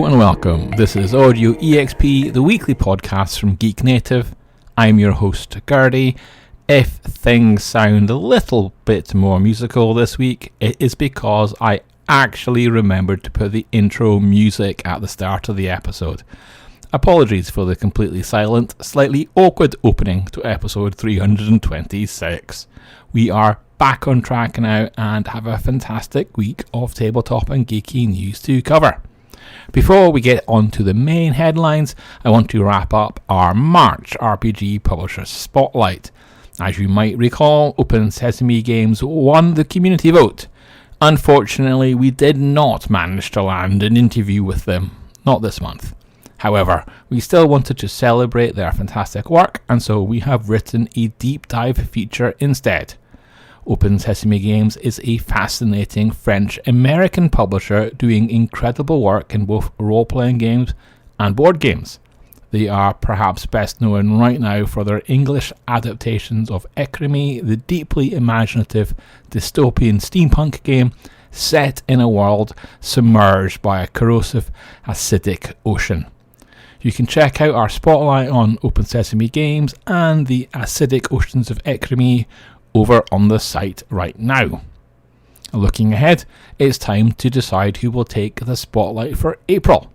and welcome. This is Audio EXP, the weekly podcast from Geek Native. I'm your host, Girdy. If things sound a little bit more musical this week, it is because I actually remembered to put the intro music at the start of the episode. Apologies for the completely silent, slightly awkward opening to episode 326. We are back on track now and have a fantastic week of tabletop and geeky news to cover. Before we get on to the main headlines, I want to wrap up our March RPG Publisher Spotlight. As you might recall, Open Sesame Games won the community vote. Unfortunately, we did not manage to land an interview with them, not this month. However, we still wanted to celebrate their fantastic work, and so we have written a deep dive feature instead. Open Sesame Games is a fascinating French-American publisher doing incredible work in both role-playing games and board games. They are perhaps best known right now for their English adaptations of EXP, the deeply imaginative dystopian steampunk game set in a world submerged by a corrosive, acidic ocean. You can check out our spotlight on Open Sesame Games and the acidic oceans of EXP over on the site right now. Looking ahead, it's time to decide who will take the spotlight for April.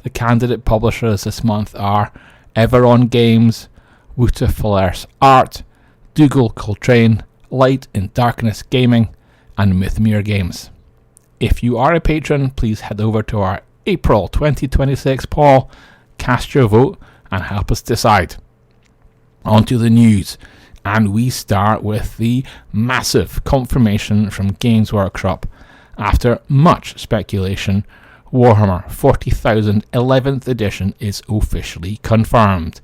The candidate publishers this month are Everon Games, Wouter Art, Dougal Coltrane, Light in Darkness Gaming, and Mythmere Games. If you are a patron, please head over to our April 2026 poll, cast your vote, and help us decide. On to the news. And we start with the massive confirmation from Games Workshop. After much speculation, Warhammer 40,000 11th edition is officially confirmed.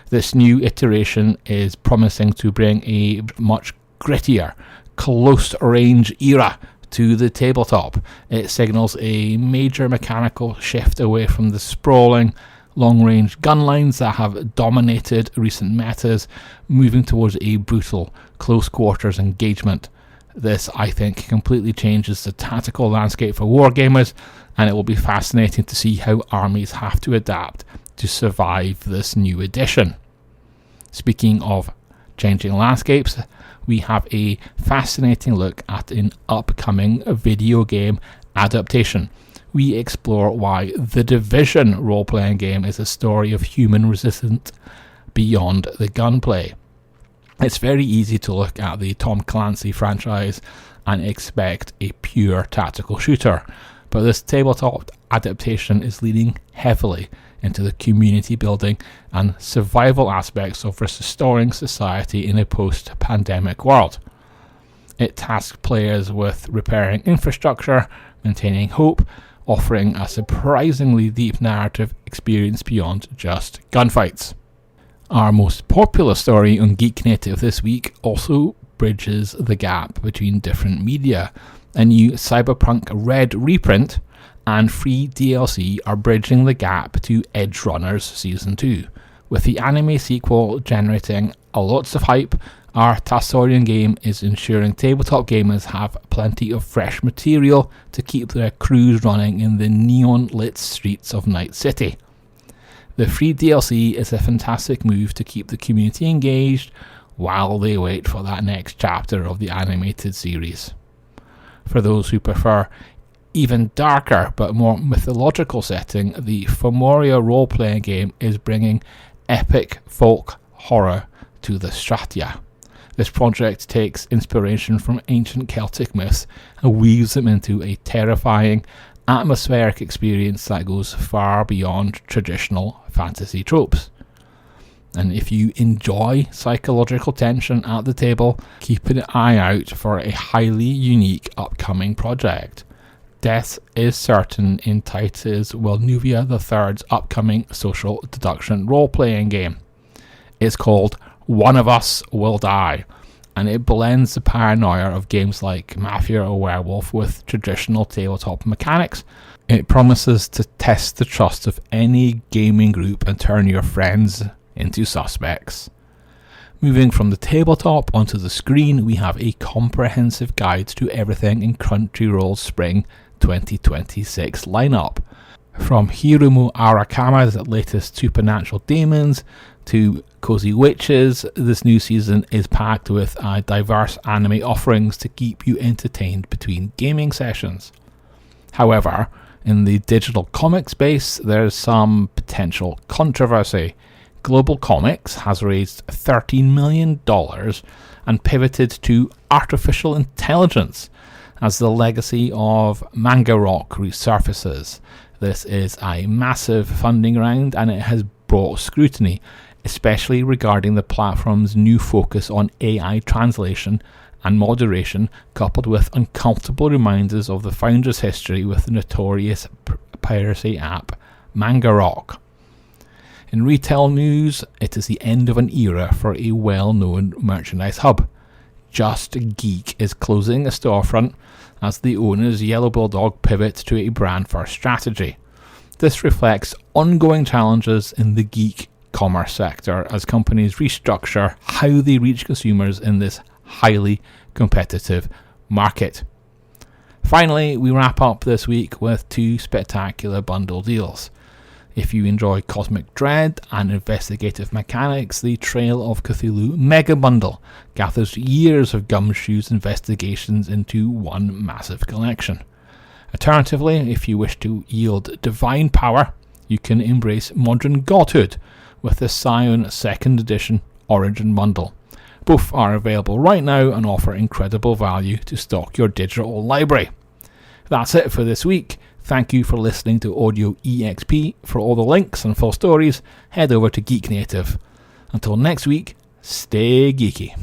This new iteration is promising to bring a much grittier, close-range era to the tabletop. It signals a major mechanical shift away from the sprawling, long-range gun lines that have dominated recent metas, moving towards a brutal, close-quarters engagement. This, I think, completely changes the tactical landscape for wargamers, and it will be fascinating to see how armies have to adapt to survive this new edition. Speaking of changing landscapes, we have a fascinating look at an upcoming video game adaptation. We explore why The Division role-playing game is a story of human resistance beyond the gunplay. It's very easy to look at the Tom Clancy franchise and expect a pure tactical shooter, but this tabletop adaptation is leaning heavily into the community building and survival aspects of restoring society in a post-pandemic world. It tasks players with repairing infrastructure, maintaining hope, offering a surprisingly deep narrative experience beyond just gunfights. Our most popular story on Geek Native this week also bridges the gap between different media. A new Cyberpunk Red reprint and free DLC are bridging the gap to Edge Runners Season 2. With the anime sequel generating lots of hype, our Tassorian game is ensuring tabletop gamers have plenty of fresh material to keep their crews running in the neon-lit streets of Night City. The free DLC is a fantastic move to keep the community engaged while they wait for that next chapter of the animated series. For those who prefer even darker but more mythological setting, the Fomoria role-playing game is bringing epic folk horror to the Stratia. This project takes inspiration from ancient Celtic myths and weaves them into a terrifying, atmospheric experience that goes far beyond traditional fantasy tropes. And if you enjoy psychological tension at the table, keep an eye out for a highly unique upcoming project. Death is certain in Titus Wilnuvia III's upcoming social deduction role-playing game. It's called One of Us Will Die, and it blends the paranoia of games like Mafia or Werewolf with traditional tabletop mechanics. It promises to test the trust of any gaming group and turn your friends into suspects. Moving from the tabletop onto the screen, we have a comprehensive guide to everything in Crunchyroll's Spring 2026 lineup. From Hiromu Arakama's latest supernatural demons to cozy witches, this new season is packed with diverse anime offerings to keep you entertained between gaming sessions. However, in the digital comic space, there's some potential controversy. GlobalComix has raised $13 million and pivoted to artificial intelligence as the legacy of Manga Rock resurfaces. This is a massive funding round and it has brought scrutiny, especially regarding the platform's new focus on AI translation and moderation, coupled with uncomfortable reminders of the founder's history with the notorious piracy app Manga Rock. In retail news, it is the end of an era for a well-known merchandise hub. Just Geek is closing a storefront as the owner's Yellow Bulldog pivot to a brand-first strategy. This reflects ongoing challenges in the geek commerce sector as companies restructure how they reach consumers in this highly competitive market. Finally, we wrap up this week with two spectacular bundle deals. If you enjoy cosmic dread and investigative mechanics, the Trail of Cthulhu Mega Bundle gathers years of Gumshoe's investigations into one massive collection. Alternatively, if you wish to yield divine power, you can embrace modern godhood with the Scion 2nd Edition Origin Bundle. Both are available right now and offer incredible value to stock your digital library. That's it for this week. Thank you for listening to Audio EXP. For all the links and full stories, head over to Geek Native. Until next week, stay geeky.